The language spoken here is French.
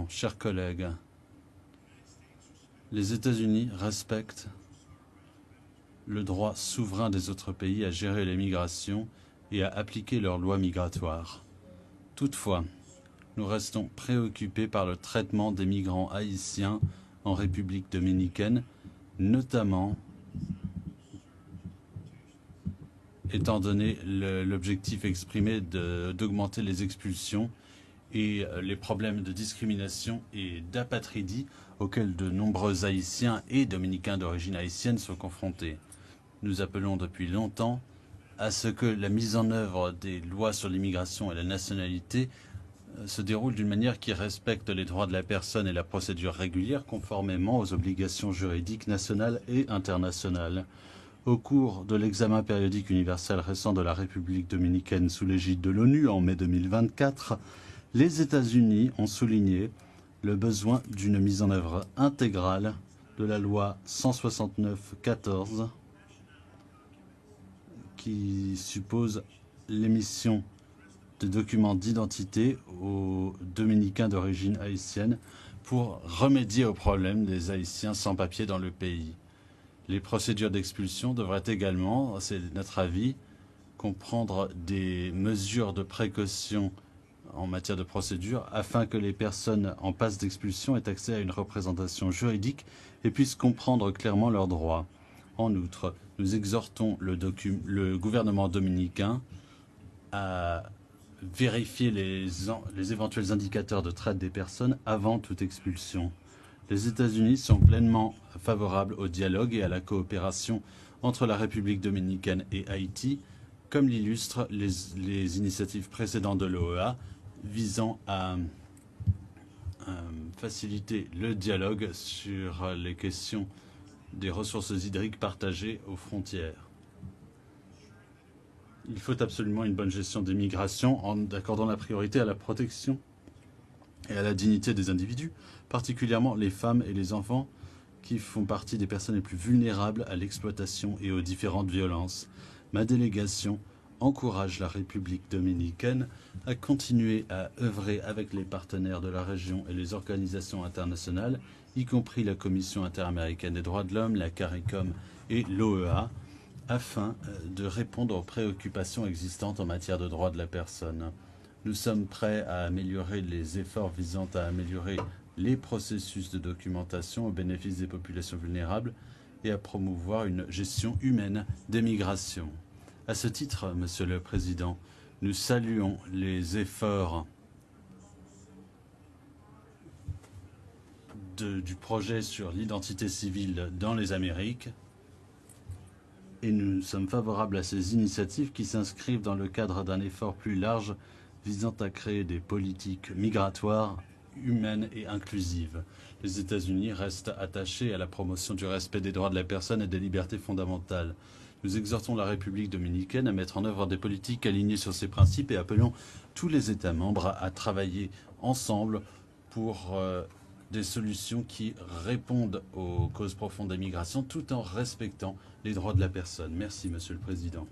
Chers collègues, les États-Unis respectent le droit souverain des autres pays à gérer les migrations et à appliquer leurs lois migratoires. Toutefois, nous restons préoccupés par le traitement des migrants haïtiens en République dominicaine, notamment étant donné l'objectif exprimé d'augmenter les expulsions et les problèmes de discrimination et d'apatridie auxquels de nombreux Haïtiens et Dominicains d'origine haïtienne sont confrontés. Nous appelons depuis longtemps à ce que la mise en œuvre des lois sur l'immigration et la nationalité se déroule d'une manière qui respecte les droits de la personne et la procédure régulière conformément aux obligations juridiques nationales et internationales. Au cours de l'examen périodique universel récent de la République dominicaine sous l'égide de l'ONU en mai 2024, les États-Unis ont souligné le besoin d'une mise en œuvre intégrale de la loi 169/14 qui suppose l'émission de documents d'identité aux Dominicains d'origine haïtienne pour remédier au problème des Haïtiens sans papier dans le pays. Les procédures d'expulsion devraient également, c'est notre avis, comprendre des mesures de précaution en matière de procédure afin que les personnes en passe d'expulsion aient accès à une représentation juridique et puissent comprendre clairement leurs droits. En outre, nous exhortons le gouvernement dominicain à vérifier les éventuels indicateurs de traite des personnes avant toute expulsion. Les États-Unis sont pleinement favorables au dialogue et à la coopération entre la République dominicaine et Haïti, comme l'illustrent les initiatives précédentes de l'OEA visant à faciliter le dialogue sur les questions des ressources hydriques partagées aux frontières. Il faut absolument une bonne gestion des migrations en accordant la priorité à la protection et à la dignité des individus, particulièrement les femmes et les enfants qui font partie des personnes les plus vulnérables à l'exploitation et aux différentes violences. Ma délégation encourage la République dominicaine à continuer à œuvrer avec les partenaires de la région et les organisations internationales, y compris la Commission interaméricaine des droits de l'homme, la CARICOM et l'OEA, afin de répondre aux préoccupations existantes en matière de droits de la personne. Nous sommes prêts à améliorer les efforts visant à améliorer les processus de documentation au bénéfice des populations vulnérables et à promouvoir une gestion humaine des migrations. À ce titre, Monsieur le Président, nous saluons les efforts du projet sur l'identité civile dans les Amériques et nous sommes favorables à ces initiatives qui s'inscrivent dans le cadre d'un effort plus large visant à créer des politiques migratoires humaines et inclusives. Les États-Unis restent attachés à la promotion du respect des droits de la personne et des libertés fondamentales. Nous exhortons la République dominicaine à mettre en œuvre des politiques alignées sur ces principes et appelons tous les États membres à travailler ensemble pour des solutions qui répondent aux causes profondes des migrations tout en respectant les droits de la personne. Merci, Monsieur le Président.